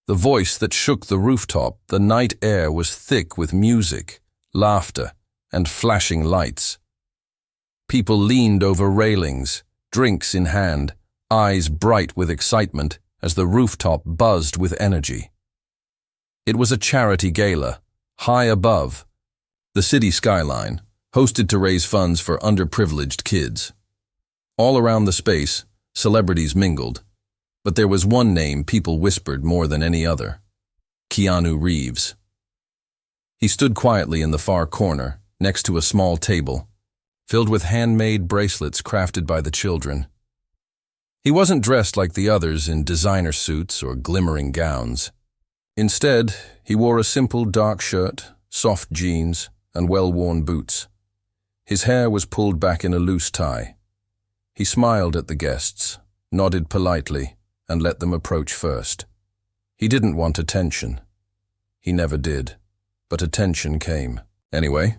The voice that shook the rooftop. The night air was thick with music, laughter, and flashing lights. People leaned over railings, drinks in hand, eyes bright with excitement as the rooftop buzzed with energy. It was a charity gala, high above the city skyline, hosted to raise funds for underprivileged kids. All around the space, celebrities mingled, but there was one name people whispered more than any other: Keanu Reeves. He stood quietly in the far corner, next to a small table, filled with handmade bracelets crafted by the children. He wasn't dressed like the others in designer suits or glimmering gowns. Instead, he wore a simple dark shirt, soft jeans, and well-worn boots. His hair was pulled back in a loose tie. He smiled at the guests, nodded politely, and let them approach first. He didn't want attention. He never did, but attention came. Anyway,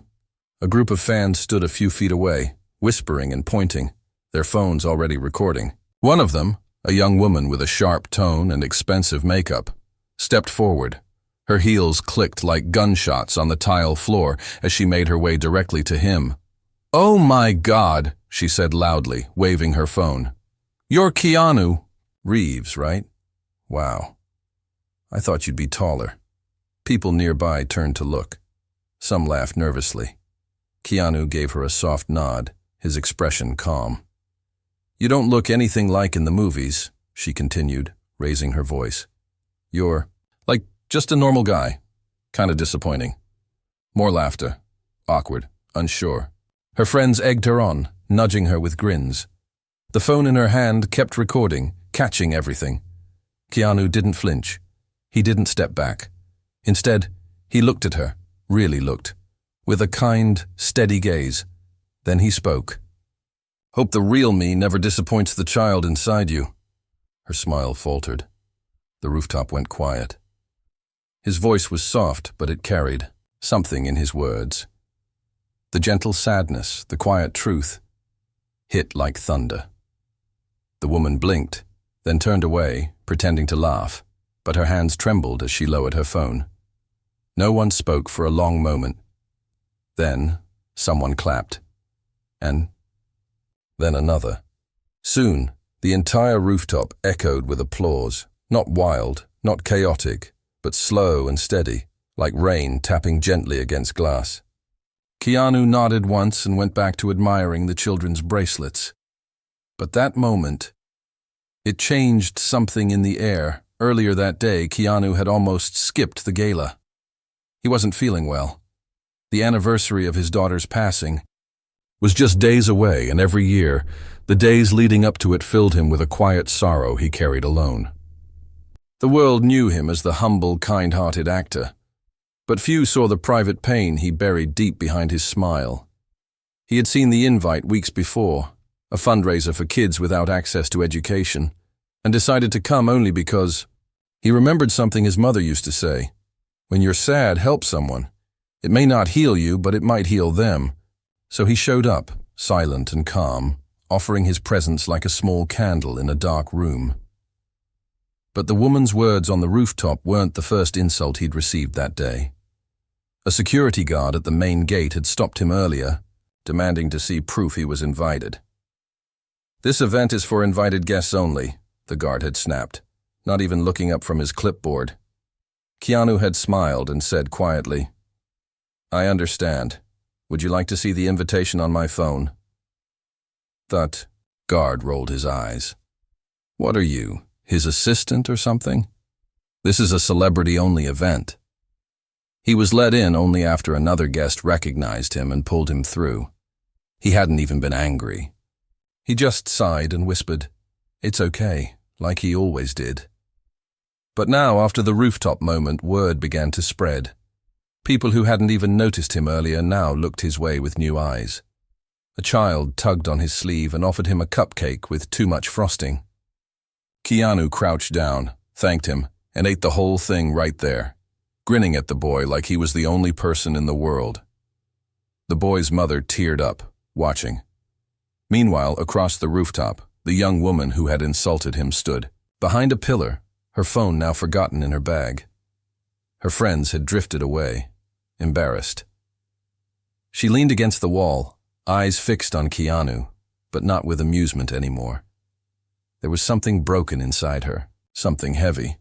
a group of fans stood a few feet away, whispering and pointing, their phones already recording. One of them, a young woman with a sharp tone and expensive makeup, stepped forward. Her heels clicked like gunshots on the tile floor as she made her way directly to him. "Oh my God," she said loudly, waving her phone. "You're Keanu Reeves, right? Wow. I thought you'd be taller." People nearby turned to look. Some laughed nervously. Keanu gave her a soft nod, his expression calm. "You don't look anything like in the movies," she continued, raising her voice. "You're, like, just a normal guy. Kinda disappointing." More laughter. Awkward, unsure. Her friends egged her on, nudging her with grins. The phone in her hand kept recording, catching everything. Keanu didn't flinch. He didn't step back. Instead, he looked at her, really looked, with a kind, steady gaze. Then he spoke. "Hope the real me never disappoints the child inside you." Her smile faltered. The rooftop went quiet. His voice was soft, but it carried something in his words. The gentle sadness, the quiet truth, hit like thunder. The woman blinked, then turned away, pretending to laugh, but her hands trembled as she lowered her phone. No one spoke for a long moment. Then, someone clapped. And then another. Soon, the entire rooftop echoed with applause, not wild, not chaotic, but slow and steady, like rain tapping gently against glass. Keanu nodded once and went back to admiring the children's bracelets. But that moment, it changed something in the air. Earlier that day, Keanu had almost skipped the gala. He wasn't feeling well. The anniversary of his daughter's passing was just days away, and every year, the days leading up to it filled him with a quiet sorrow he carried alone. The world knew him as the humble, kind-hearted actor, but few saw the private pain he buried deep behind his smile. He had seen the invite weeks before, a fundraiser for kids without access to education, and decided to come only because he remembered something his mother used to say: "When you're sad, help someone. It may not heal you, but it might heal them." So he showed up, silent and calm, offering his presence like a small candle in a dark room. But the woman's words on the rooftop weren't the first insult he'd received that day. A security guard at the main gate had stopped him earlier, demanding to see proof he was invited. "This event is for invited guests only," the guard had snapped, not even looking up from his clipboard. Keanu had smiled and said quietly, "I understand. Would you like to see the invitation on my phone?" That guard rolled his eyes. "What are you, his assistant or something? This is a celebrity-only event." He was let in only after another guest recognized him and pulled him through. He hadn't even been angry. He just sighed and whispered, "It's okay," like he always did. But now, after the rooftop moment, word began to spread. People who hadn't even noticed him earlier now looked his way with new eyes. A child tugged on his sleeve and offered him a cupcake with too much frosting. Keanu crouched down, thanked him, and ate the whole thing right there, grinning at the boy like he was the only person in the world. The boy's mother teared up, watching. Meanwhile, across the rooftop, the young woman who had insulted him stood. Behind a pillar, her phone now forgotten in her bag. Her friends had drifted away, embarrassed. She leaned against the wall, eyes fixed on Keanu, but not with amusement anymore. There was something broken inside her, something heavy.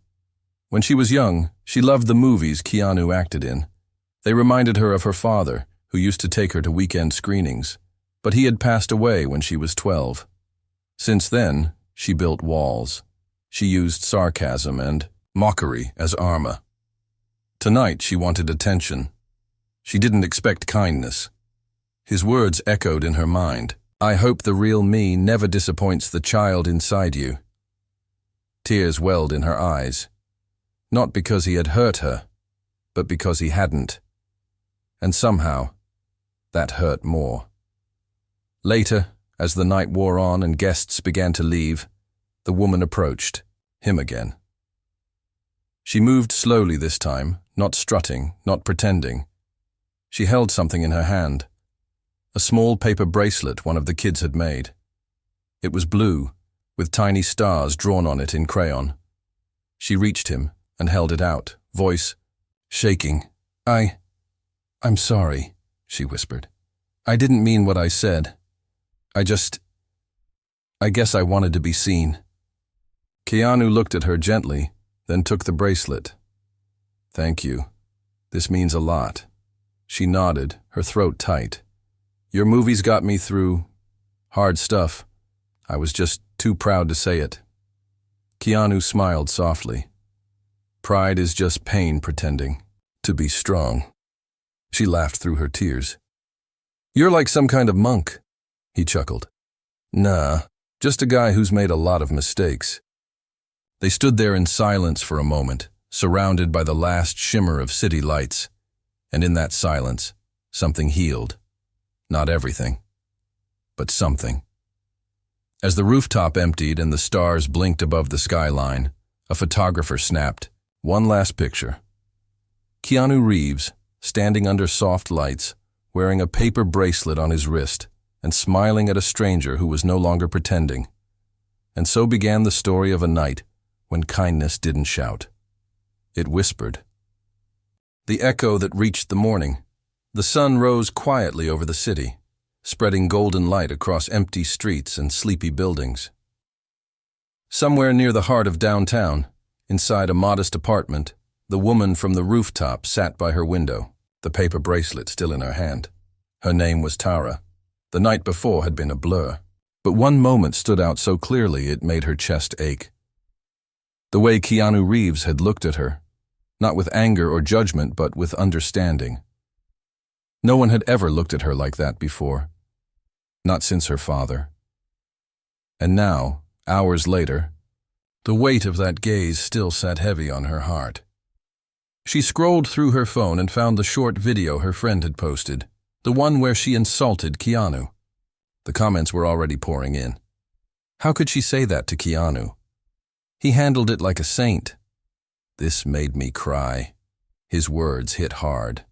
When she was young, she loved the movies Keanu acted in. They reminded her of her father, who used to take her to weekend screenings, but he had passed away when she was 12. Since then, she built walls. She used sarcasm and mockery as armor. Tonight, she wanted attention. She didn't expect kindness. His words echoed in her mind. "I hope the real me never disappoints the child inside you." Tears welled in her eyes, not because he had hurt her, but because he hadn't. And somehow, that hurt more. Later, as the night wore on and guests began to leave, the woman approached, him again. She moved slowly this time, not strutting, not pretending. She held something in her hand, a small paper bracelet one of the kids had made. It was blue, with tiny stars drawn on it in crayon. She reached him and held it out, voice shaking. I'm sorry," she whispered. "I didn't mean what I said. I guess I wanted to be seen." Keanu looked at her gently, then took the bracelet. "Thank you. This means a lot." She nodded, her throat tight. "Your movies got me through hard stuff. I was just too proud to say it." Keanu smiled softly. "Pride is just pain pretending to be strong." She laughed through her tears. "You're like some kind of monk," he chuckled. "Nah, just a guy who's made a lot of mistakes." They stood there in silence for a moment, surrounded by the last shimmer of city lights. And in that silence, something healed. Not everything, but something. As the rooftop emptied and the stars blinked above the skyline, a photographer snapped one last picture. Keanu Reeves, standing under soft lights, wearing a paper bracelet on his wrist, and smiling at a stranger who was no longer pretending. And so began the story of a night when kindness didn't shout. It whispered. The echo that reached the morning. The sun rose quietly over the city, spreading golden light across empty streets and sleepy buildings. Somewhere near the heart of downtown, inside a modest apartment, the woman from the rooftop sat by her window, the paper bracelet still in her hand. Her name was Tara. The night before had been a blur, but one moment stood out so clearly it made her chest ache. The way Keanu Reeves had looked at her, not with anger or judgment, but with understanding. No one had ever looked at her like that before, not since her father. And now, hours later, the weight of that gaze still sat heavy on her heart. She scrolled through her phone and found the short video her friend had posted, the one where she insulted Keanu. The comments were already pouring in. How could she say that to Keanu? He handled it like a saint. This made me cry. His words hit hard.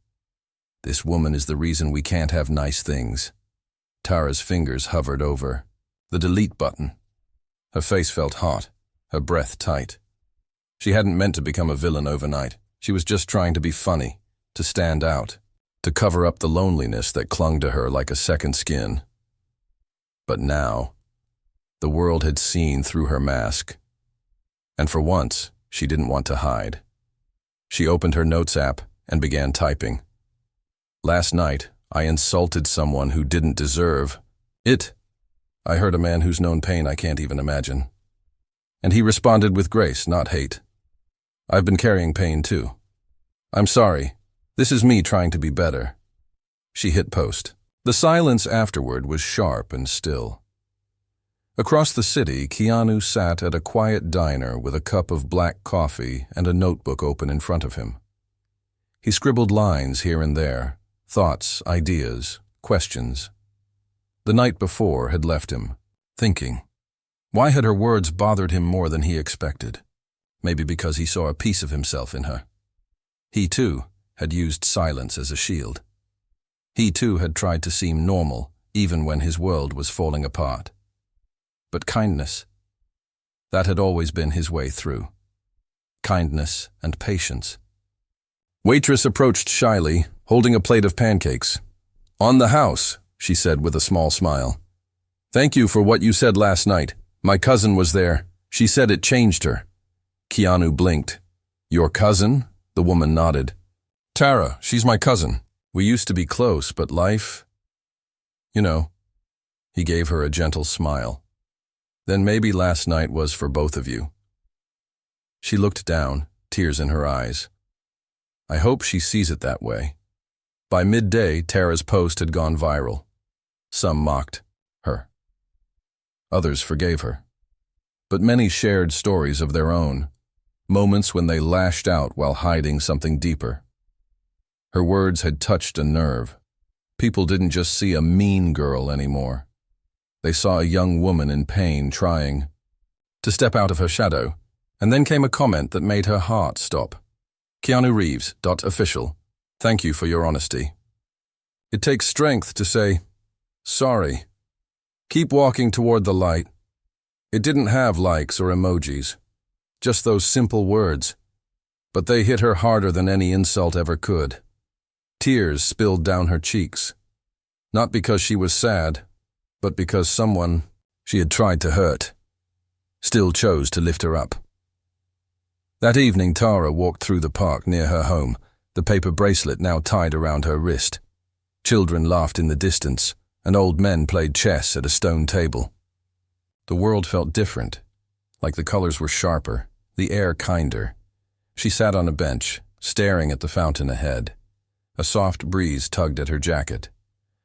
This woman is the reason we can't have nice things. Tara's fingers hovered over the delete button. Her face felt hot, her breath tight. She hadn't meant to become a villain overnight. She was just trying to be funny, to stand out, to cover up the loneliness that clung to her like a second skin. But now, the world had seen through her mask. And for once, she didn't want to hide. She opened her notes app and began typing. "Last night, I insulted someone who didn't deserve it. I hurt a man who's known pain I can't even imagine. And he responded with grace, not hate. I've been carrying pain too. I'm sorry. This is me trying to be better." She hit post. The silence afterward was sharp and still. Across the city, Keanu sat at a quiet diner with a cup of black coffee and a notebook open in front of him. He scribbled lines here and there, thoughts, ideas, questions. The night before had left him, thinking. Why had her words bothered him more than he expected? Maybe because he saw a piece of himself in her. He, too, had used silence as a shield. He, too, had tried to seem normal, even when his world was falling apart. But kindness, that had always been his way through. kindness, and patience. Waitress approached shyly, holding a plate of pancakes. "On the house," she said with a small smile. "Thank you for what you said last night. My cousin was there. She said it changed her." Keanu blinked. "Your cousin?" The woman nodded. "Tara, she's my cousin. We used to be close, but life... You know." He gave her a gentle smile. "Then maybe last night was for both of you." She looked down, tears in her eyes. I hope she sees it that way. By midday, Tara's post had gone viral. Some mocked her. Others forgave her. But many shared stories of their own, moments when they lashed out while hiding something deeper. Her words had touched a nerve. People didn't just see a mean girl anymore. They saw a young woman in pain trying to step out of her shadow, and then came a comment that made her heart stop. Keanu Reeves, .official. Thank you for your honesty. It takes strength to say, sorry. Keep walking toward the light. It didn't have likes or emojis, just those simple words. But they hit her harder than any insult ever could. Tears spilled down her cheeks. Not because she was sad, but because someone she had tried to hurt still chose to lift her up. That evening, Tara walked through the park near her home, the paper bracelet now tied around her wrist. Children laughed in the distance, and old men played chess at a stone table. The world felt different, like the colors were sharper, the air kinder. She sat on a bench, staring at the fountain ahead. A soft breeze tugged at her jacket.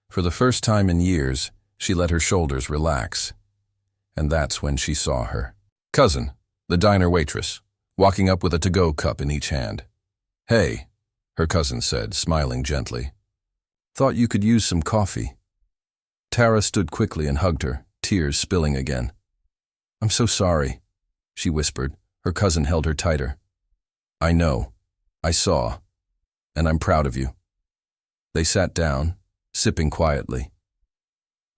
For the first time in years, she let her shoulders relax. And that's when she saw her cousin, the diner waitress, walking up with a to-go cup in each hand. "Hey," her cousin said, smiling gently. "Thought you could use some coffee." Tara stood quickly and hugged her, tears spilling again. "I'm so sorry," she whispered. Her cousin held her tighter. "I know. I saw. And I'm proud of you." They sat down, sipping quietly.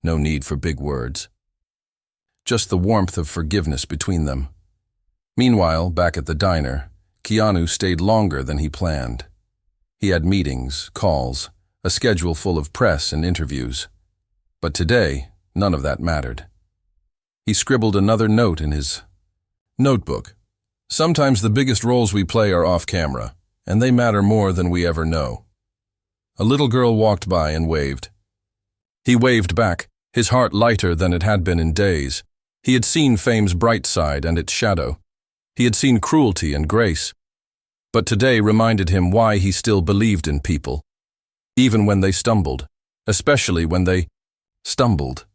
No need for big words. Just the warmth of forgiveness between them. Meanwhile, back at the diner, Keanu stayed longer than he planned. He had meetings, calls, a schedule full of press and interviews. But today, none of that mattered. He scribbled another note in his notebook. "Sometimes the biggest roles we play are off camera, and they matter more than we ever know." A little girl walked by and waved. He waved back, his heart lighter than it had been in days. He had seen fame's bright side and its shadow. He had seen cruelty and grace. But today reminded him why he still believed in people, even when they stumbled, especially when they stumbled.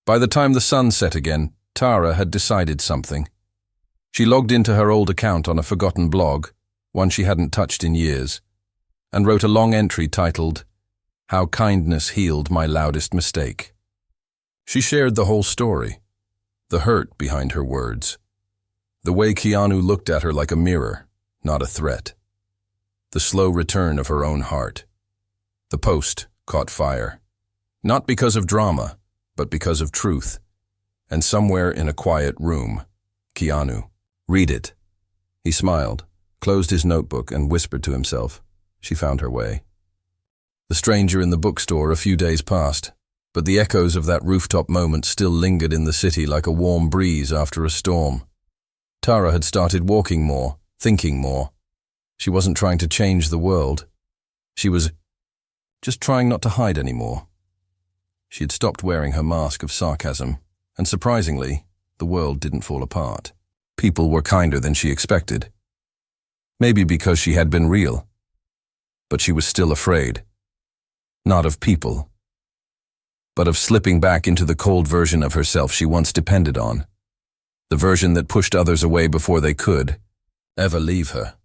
By the time the sun set again, Tara had decided something. She logged into her old account on a forgotten blog, one she hadn't touched in years, and wrote a long entry titled, "How Kindness Healed My Loudest Mistake." She shared the whole story, the hurt behind her words, the way Keanu looked at her like a mirror, not a threat, the slow return of her own heart. The post caught fire, not because of drama, but because of truth. And somewhere in a quiet room, Keanu, "Read it." He smiled, closed his notebook, and whispered to himself. She found her way. The stranger in the bookstore, a few days passed, but the echoes of that rooftop moment still lingered in the city like a warm breeze after a storm. Tara had started walking more, thinking more. She wasn't trying to change the world. She was just trying not to hide anymore. She had stopped wearing her mask of sarcasm, and surprisingly, the world didn't fall apart. People were kinder than she expected. Maybe because she had been real. But she was still afraid. Not of people, but of slipping back into the cold version of herself she once depended on. The version that pushed others away before they could ever leave her.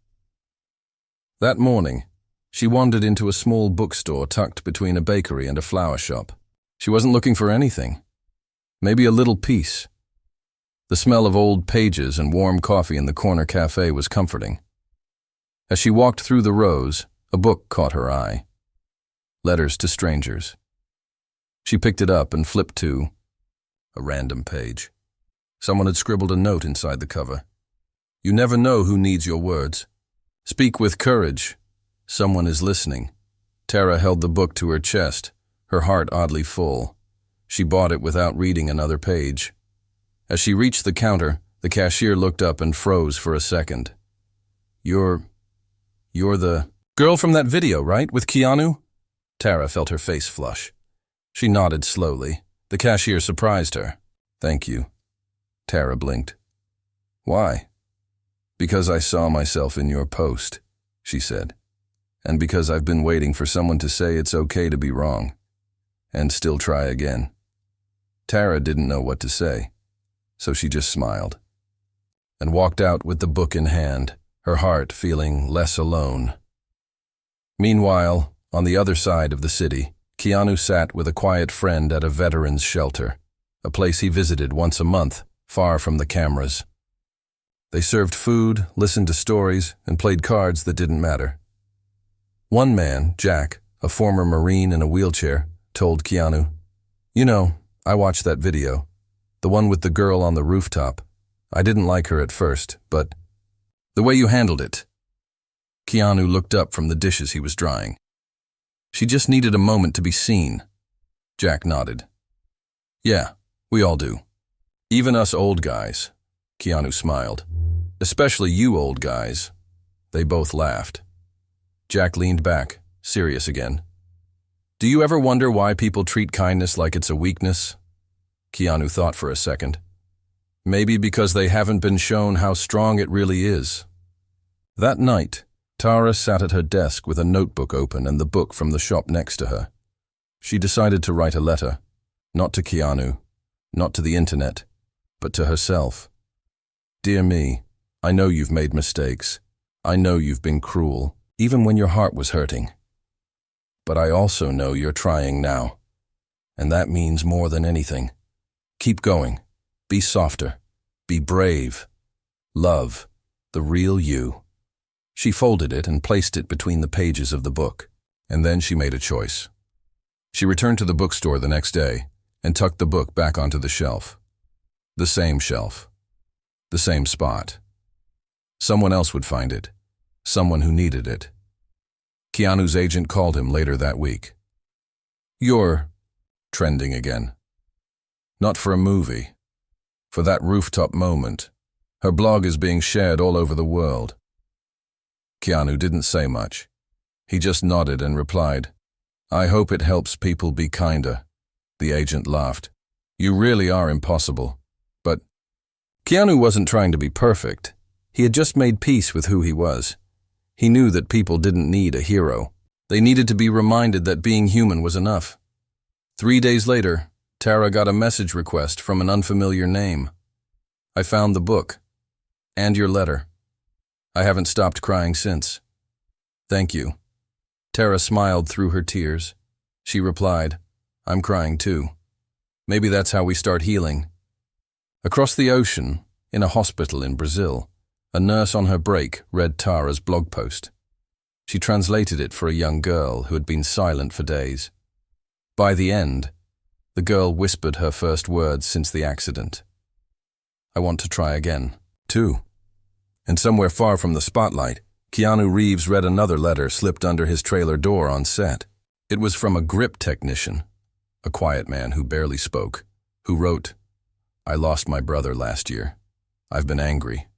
That morning, she wandered into a small bookstore tucked between a bakery and a flower shop. She wasn't looking for anything. Maybe a little peace. The smell of old pages and warm coffee in the corner cafe was comforting. As she walked through the rows, a book caught her eye. Letters to Strangers. She picked it up and flipped to a random page. Someone had scribbled a note inside the cover. You never know who needs your words. Speak with courage. Someone is listening. Tara held the book to her chest, her heart oddly full. She bought it without reading another page. As she reached the counter, the cashier looked up and froze for a second. You're the girl from that video, right, with Keanu? Tara felt her face flush. She nodded slowly. The cashier surprised her. Thank you. Tara blinked. Why? Because I saw myself in your post, she said. And because I've been waiting for someone to say it's okay to be wrong. And still try again. Tara didn't know what to say, so she just smiled. And walked out with the book in hand, her heart feeling less alone. Meanwhile, on the other side of the city, Keanu sat with a quiet friend at a veterans' shelter, a place he visited once a month, far from the cameras. They served food, listened to stories, and played cards that didn't matter. One man, Jack, a former Marine in a wheelchair, told Keanu, "You know, I watched that video, the one with the girl on the rooftop. I didn't like her at first, but the way you handled it." Keanu looked up from the dishes he was drying. She just needed a moment to be seen. Jack nodded. Yeah, we all do. Even us old guys. Keanu smiled. Especially you old guys. They both laughed. Jack leaned back, serious again. Do you ever wonder why people treat kindness like it's a weakness? Keanu thought for a second. Maybe because they haven't been shown how strong it really is. That night, Tara sat at her desk with a notebook open and the book from the shop next to her. She decided to write a letter, not to Keanu, not to the internet, but to herself. Dear me, I know you've made mistakes. I know you've been cruel, even when your heart was hurting. But I also know you're trying now. And that means more than anything. Keep going. Be softer. Be brave. Love the real you. She folded it and placed it between the pages of the book, and then she made a choice. She returned to the bookstore the next day and tucked the book back onto the shelf. The same shelf. The same spot. Someone else would find it. Someone who needed it. Keanu's agent called him later that week. You're trending again. Not for a movie. For that rooftop moment. Her blog is being shared all over the world. Keanu didn't say much. He just nodded and replied, I hope it helps people be kinder. The agent laughed. You really are impossible. But Keanu wasn't trying to be perfect. He had just made peace with who he was. He knew that people didn't need a hero. They needed to be reminded that being human was enough. 3 days later, Tara got a message request from an unfamiliar name. I found the book. And your letter. I haven't stopped crying since. Thank you. Tara smiled through her tears. She replied, I'm crying too. Maybe that's how we start healing. Across the ocean, in a hospital in Brazil, a nurse on her break read Tara's blog post. She translated it for a young girl who had been silent for days. By the end, the girl whispered her first words since the accident. I want to try again, too. And somewhere far from the spotlight, Keanu Reeves read another letter slipped under his trailer door on set. It was from a grip technician, a quiet man who barely spoke, who wrote, I lost my brother last year. I've been angry,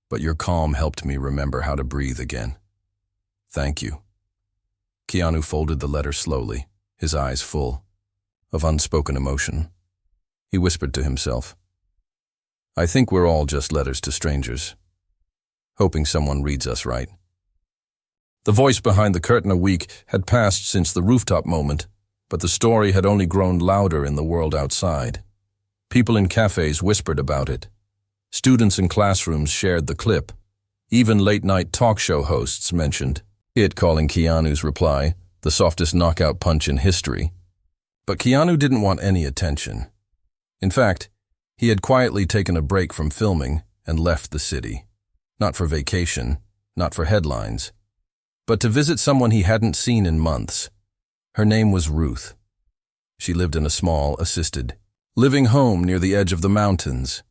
but your calm helped me remember how to breathe again. Thank you. Keanu folded the letter slowly, his eyes full of unspoken emotion. He whispered to himself, I think we're all just letters to strangers, hoping someone reads us right. The voice behind the curtain a week had passed since the rooftop moment, but the story had only grown louder in the world outside. People in cafes whispered about it. Students in classrooms shared the clip. Even late-night talk show hosts mentioned it, calling Keanu's reply the softest knockout punch in history. But Keanu didn't want any attention. In fact, he had quietly taken a break from filming and left the city. Not for vacation, not for headlines, but to visit someone he hadn't seen in months. Her name was Ruth. She lived in a small, assisted living home near the edge of the mountains.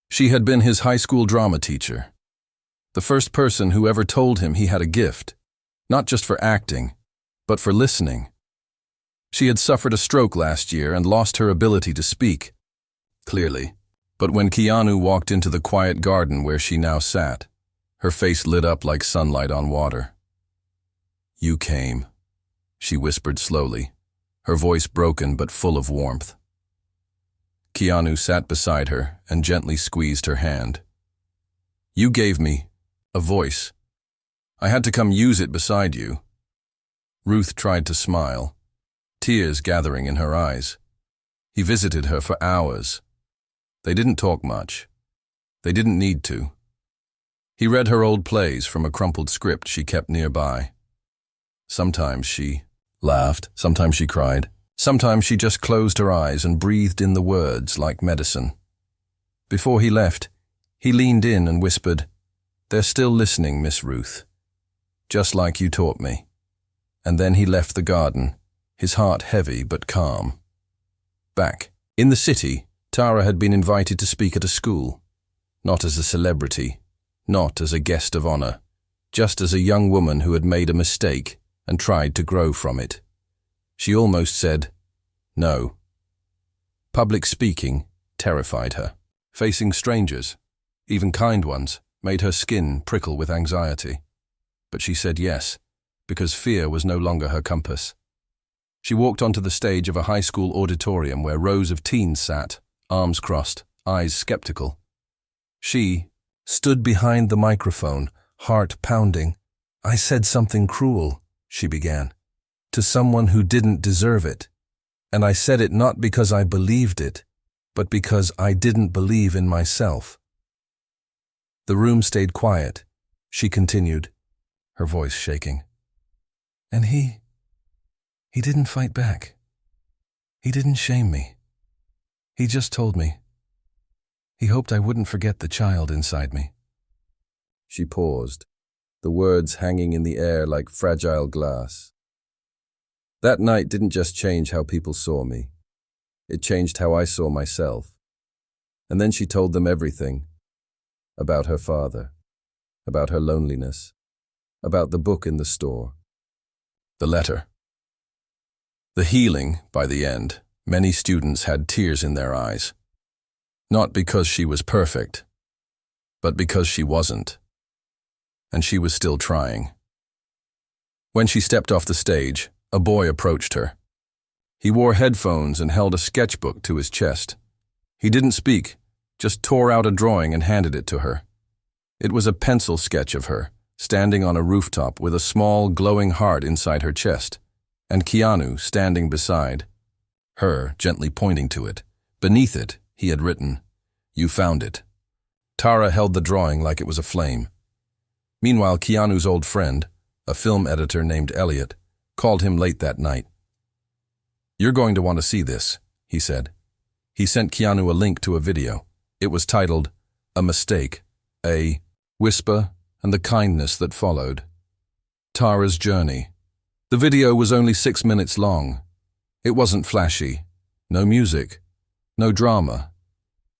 She had been his high school drama teacher, The first person who ever told him he had a gift, not just for acting, but for listening. She had suffered a stroke last year and lost her ability to speak, clearly. But when Keanu walked into the quiet garden where she now sat, her face lit up like sunlight on water. "You came," she whispered slowly, her voice broken but full of warmth. Keanu sat beside her and gently squeezed her hand. "You gave me a voice. I had to come use it beside you." Ruth tried to smile, tears gathering in her eyes. He visited her for hours. They didn't talk much. They didn't need to. He read her old plays from a crumpled script she kept nearby. Sometimes she laughed, sometimes she cried, sometimes she just closed her eyes and breathed in the words like medicine. Before he left, he leaned in and whispered, "They're still listening, Miss Ruth, just like you taught me." And then he left the garden, his heart heavy but calm. Back in the city, Tara had been invited to speak at a school, not as a celebrity, not as a guest of honor, just as a young woman who had made a mistake and tried to grow from it. She almost said, no. Public speaking terrified her. Facing strangers, even kind ones, made her skin prickle with anxiety. But she said yes, because fear was no longer her compass. She walked onto the stage of a high school auditorium where rows of teens sat, arms crossed, eyes skeptical. She stood behind the microphone, heart pounding. "I said something cruel," she began, "to someone who didn't deserve it. And I said it not because I believed it, but because I didn't believe in myself." The room stayed quiet. She continued, her voice shaking. "And he didn't fight back. He didn't shame me. He just told me. He hoped I wouldn't forget the child inside me." She paused, the words hanging in the air like fragile glass. That night didn't just change how people saw me. It changed how I saw myself. And then she told them everything. About her father, about her loneliness, about the book in the store, the letter. The healing, by the end, many students had tears in their eyes. Not because she was perfect, but because she wasn't. And she was still trying. When she stepped off the stage, a boy approached her. He wore headphones and held a sketchbook to his chest. He didn't speak, just tore out a drawing and handed it to her. It was a pencil sketch of her, standing on a rooftop with a small, glowing heart inside her chest, and Keanu standing beside her, gently pointing to it. Beneath it, he had written, "You found it." Tara held the drawing like it was a flame. Meanwhile, Keanu's old friend, a film editor named Elliot, called him late that night. "You're going to want to see this," he said. He sent Keanu a link to a video. It was titled, "A Mistake, a Whisper, and the Kindness That Followed. Tara's Journey." The video was only 6 minutes long. It wasn't flashy. No music. No drama.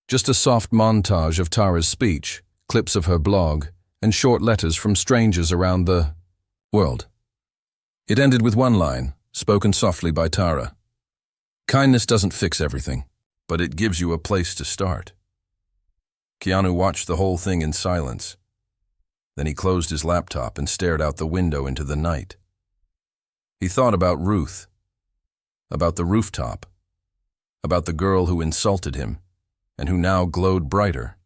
Just a soft montage of Tara's speech, clips of her blog, and short letters from strangers around the world. It ended with one line, spoken softly by Tara. "Kindness doesn't fix everything, but it gives you a place to start." Keanu watched the whole thing in silence. Then he closed his laptop and stared out the window into the night. He thought about Ruth, about the rooftop, about the girl who insulted him and who now glowed brighter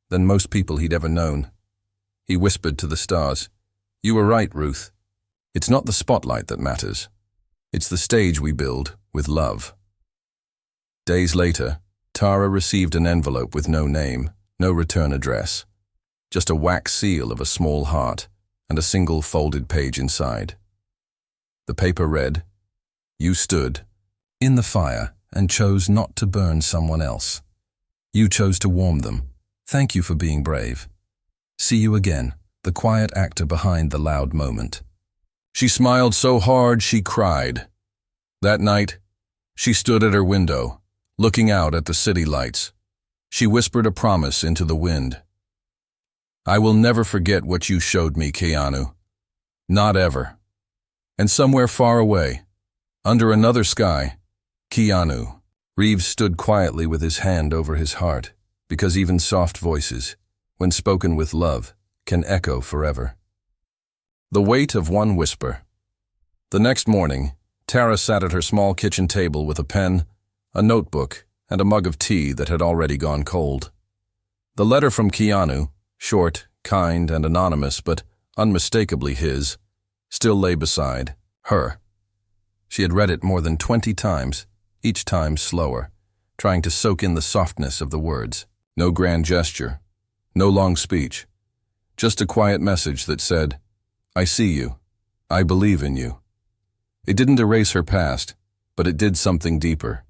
than most people he'd ever known. He whispered to the stars, "You were right, Ruth. It's not the spotlight that matters. It's the stage we build with love." Days later, Tara received an envelope with no name, no return address, just a wax seal of a small heart and a single folded page inside. The paper read, "You stood in the fire and chose not to burn someone else. You chose to warm them. Thank you for being brave. See you again, the quiet actor behind the loud moment." She smiled so hard she cried. That night, she stood at her window, looking out at the city lights. She whispered a promise into the wind. I will never forget what you showed me, Keanu. Not ever. And somewhere far away, under another sky, Keanu. Reeves stood quietly with his hand over his heart, because even soft voices, when spoken with love, can echo forever. The weight of one whisper. The next morning, Tara sat at her small kitchen table with a pen, a notebook, and a mug of tea that had already gone cold. The letter from Keanu, short, kind, and anonymous, but unmistakably his, still lay beside her. She had read it more than 20 times, each time slower, trying to soak in the softness of the words. No grand gesture, no long speech, just a quiet message that said, I see you, I believe in you. It didn't erase her past, but it did something deeper.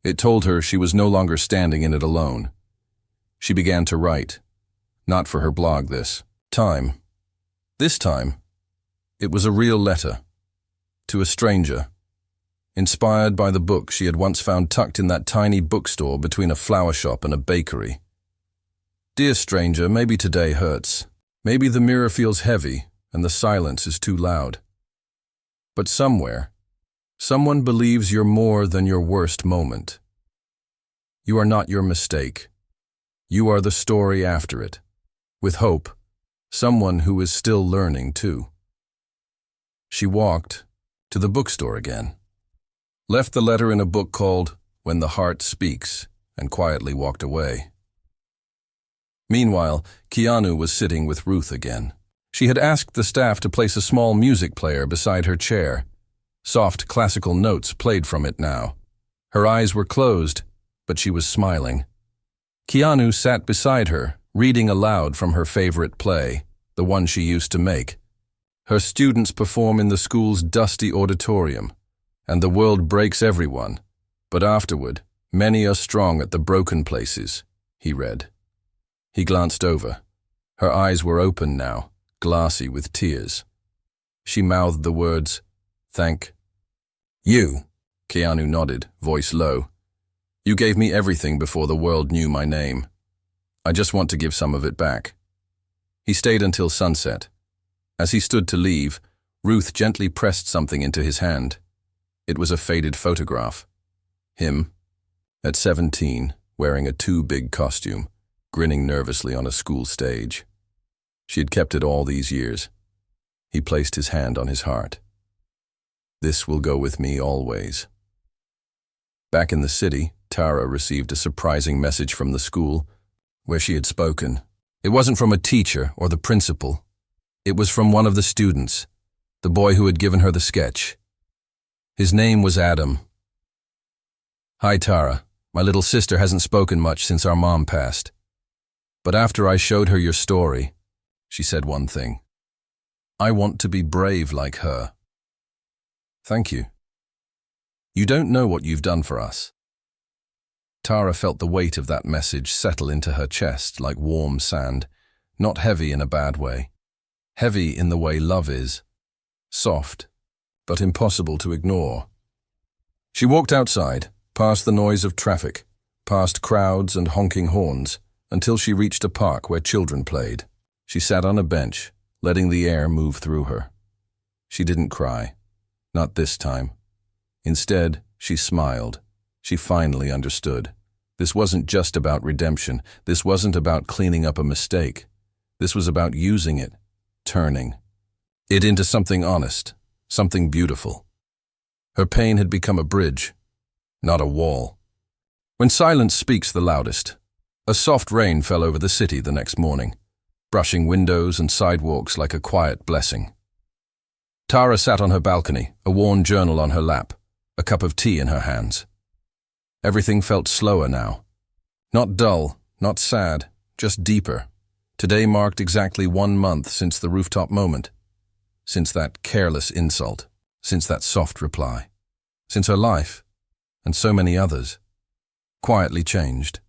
It told her she was no longer standing in it alone. She began to write, not for her blog this time. This time, it was a real letter, to a stranger, inspired by the book she had once found tucked in that tiny bookstore between a flower shop and a bakery. Dear stranger, maybe today hurts. Maybe the mirror feels heavy and the silence is too loud. But somewhere, someone believes you're more than your worst moment. You are not your mistake. You are the story after it. With hope, someone who is still learning too. She walked to the bookstore again, left the letter in a book called When the Heart Speaks, and quietly walked away. Meanwhile, Keanu was sitting with Ruth again. She had asked the staff to place a small music player beside her chair. Soft classical notes played from it now. Her eyes were closed, but she was smiling. Keanu sat beside her, reading aloud from her favorite play, the one she used to make. Her students perform in the school's dusty auditorium, and the world breaks everyone, but afterward, many are strong at the broken places, he read. He glanced over. Her eyes were open now, glassy with tears. She mouthed the words, "Thank you." Keanu nodded, voice low. "You gave me everything before the world knew my name. I just want to give some of it back." He stayed until sunset. As he stood to leave, Ruth gently pressed something into his hand. It was a faded photograph. Him, at 17, wearing a too-big costume, grinning nervously on a school stage. She had kept it all these years. He placed his hand on his heart. "This will go with me always." Back in the city, Tara received a surprising message from the school, where she had spoken. It wasn't from a teacher or the principal. It was from one of the students, the boy who had given her the sketch. His name was Adam. "Hi, Tara. My little sister hasn't spoken much since our mom passed. But after I showed her your story, she said one thing. I want to be brave like her. Thank you. You don't know what you've done for us." Tara felt the weight of that message settle into her chest like warm sand, not heavy in a bad way. Heavy in the way love is. Soft, but impossible to ignore. She walked outside, past the noise of traffic, past crowds and honking horns, until she reached a park where children played. She sat on a bench, letting the air move through her. She didn't cry. Not this time. Instead, she smiled. She finally understood. This wasn't just about redemption. This wasn't about cleaning up a mistake. This was about using it, turning it into something honest, something beautiful. Her pain had become a bridge, not a wall. When silence speaks the loudest, a soft rain fell over the city the next morning, brushing windows and sidewalks like a quiet blessing. Tara sat on her balcony, a worn journal on her lap, a cup of tea in her hands. Everything felt slower now. Not dull, not sad, just deeper. Today marked exactly 1 month since the rooftop moment, since that careless insult, since that soft reply, since her life, and so many others, quietly changed.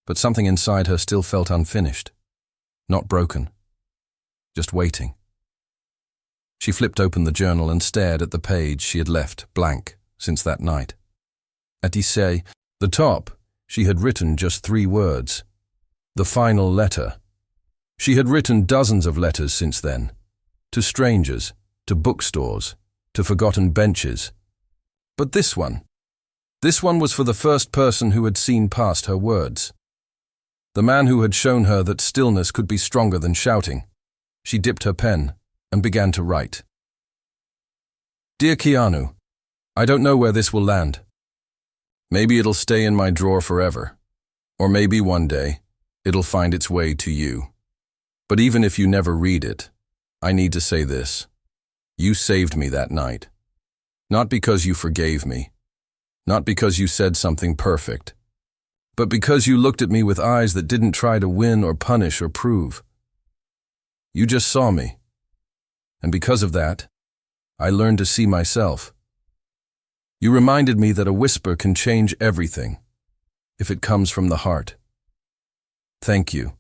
But something inside her still felt unfinished, not broken, just waiting. She flipped open the journal and stared at the page she had left blank since that night. At the top, she had written just 3 words. The final letter. She had written dozens of letters since then, to strangers, to bookstores, to forgotten benches. But this one was for the first person who had seen past her words. The man who had shown her that stillness could be stronger than shouting. She dipped her pen and began to write. Dear Keanu, I don't know where this will land. Maybe it'll stay in my drawer forever. Or maybe one day, it'll find its way to you. But even if you never read it, I need to say this. You saved me that night. Not because you forgave me. Not because you said something perfect. But because you looked at me with eyes that didn't try to win or punish or prove. You just saw me. And because of that, I learned to see myself. You reminded me that a whisper can change everything, if it comes from the heart. Thank you.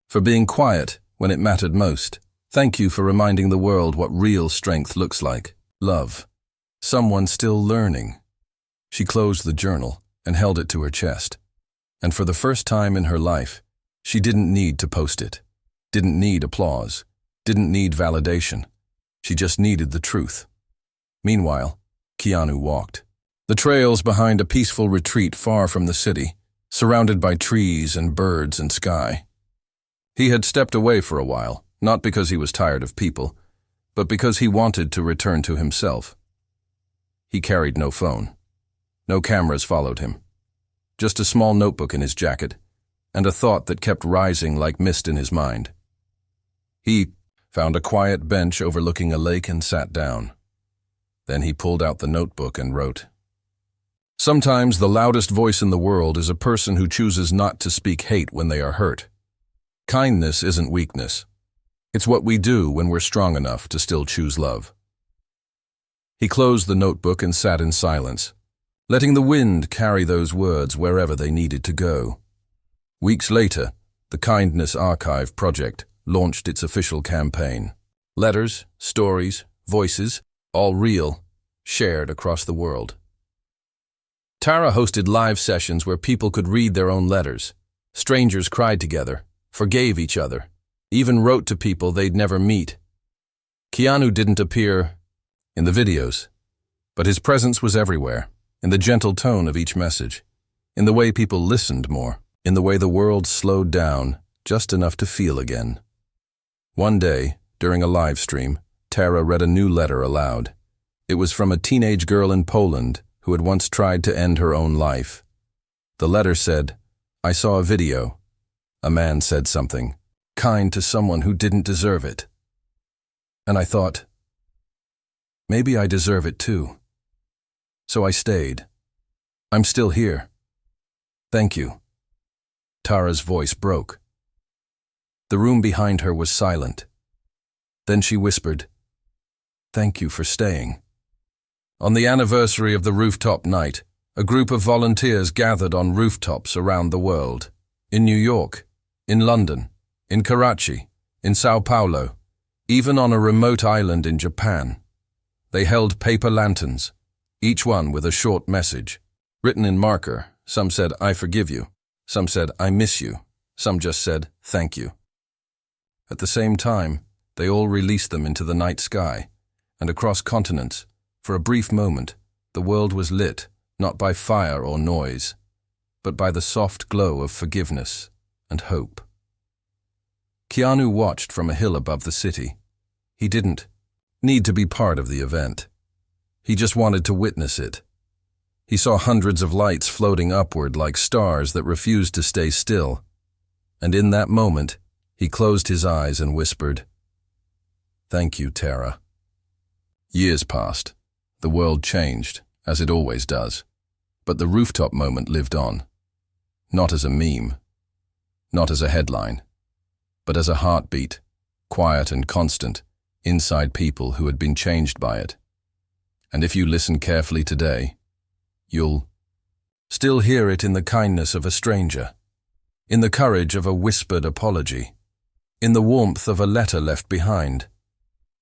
For being quiet when it mattered most. Thank you for reminding the world what real strength looks like. Love. Someone still learning. She closed the journal and held it to her chest. And for the first time in her life, she didn't need to post it. Didn't need applause. Didn't need validation. She just needed the truth. Meanwhile, Keanu walked. The trails behind a peaceful retreat far from the city, surrounded by trees and birds and sky. He had stepped away for a while, not because he was tired of people, but because he wanted to return to himself. He carried no phone. No cameras followed him. Just a small notebook in his jacket, and a thought that kept rising like mist in his mind. He found a quiet bench overlooking a lake and sat down. Then he pulled out the notebook and wrote. Sometimes the loudest voice in the world is a person who chooses not to speak hate when they are hurt. Kindness isn't weakness. It's what we do when we're strong enough to still choose love. He closed the notebook and sat in silence, letting the wind carry those words wherever they needed to go. Weeks later, the Kindness Archive project launched its official campaign. Letters, stories, voices, all real, shared across the world. Tara hosted live sessions where people could read their own letters. Strangers cried together, forgave each other, even wrote to people they'd never meet. Keanu didn't appear in the videos, but his presence was everywhere, in the gentle tone of each message, in the way people listened more, in the way the world slowed down just enough to feel again. One day, during a live stream, Tara read a new letter aloud. It was from a teenage girl in Poland who had once tried to end her own life. The letter said, I saw a video. A man said something kind to someone who didn't deserve it. And I thought, maybe I deserve it too. So I stayed. I'm still here. Thank you. Tara's voice broke. The room behind her was silent. Then she whispered, Thank you for staying. On the anniversary of the rooftop night, a group of volunteers gathered on rooftops around the world. In New York, in London, in Karachi, in Sao Paulo, even on a remote island in Japan. They held paper lanterns, each one with a short message. Written in marker, some said, I forgive you. Some said, I miss you. Some just said, thank you. At the same time, they all released them into the night sky, and across continents, for a brief moment, the world was lit, not by fire or noise, but by the soft glow of forgiveness and hope. Keanu watched from a hill above the city. He didn't need to be part of the event. He just wanted to witness it. He saw hundreds of lights floating upward like stars that refused to stay still. And in that moment, he closed his eyes and whispered, Thank you, Tara. Years passed. The world changed, as it always does. But the rooftop moment lived on. Not as a meme, not as a headline, but as a heartbeat, quiet and constant, inside people who had been changed by it. And if you listen carefully today, you'll still hear it in the kindness of a stranger, in the courage of a whispered apology, in the warmth of a letter left behind.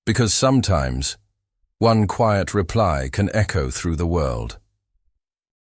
Because sometimes, one quiet reply can echo through the world.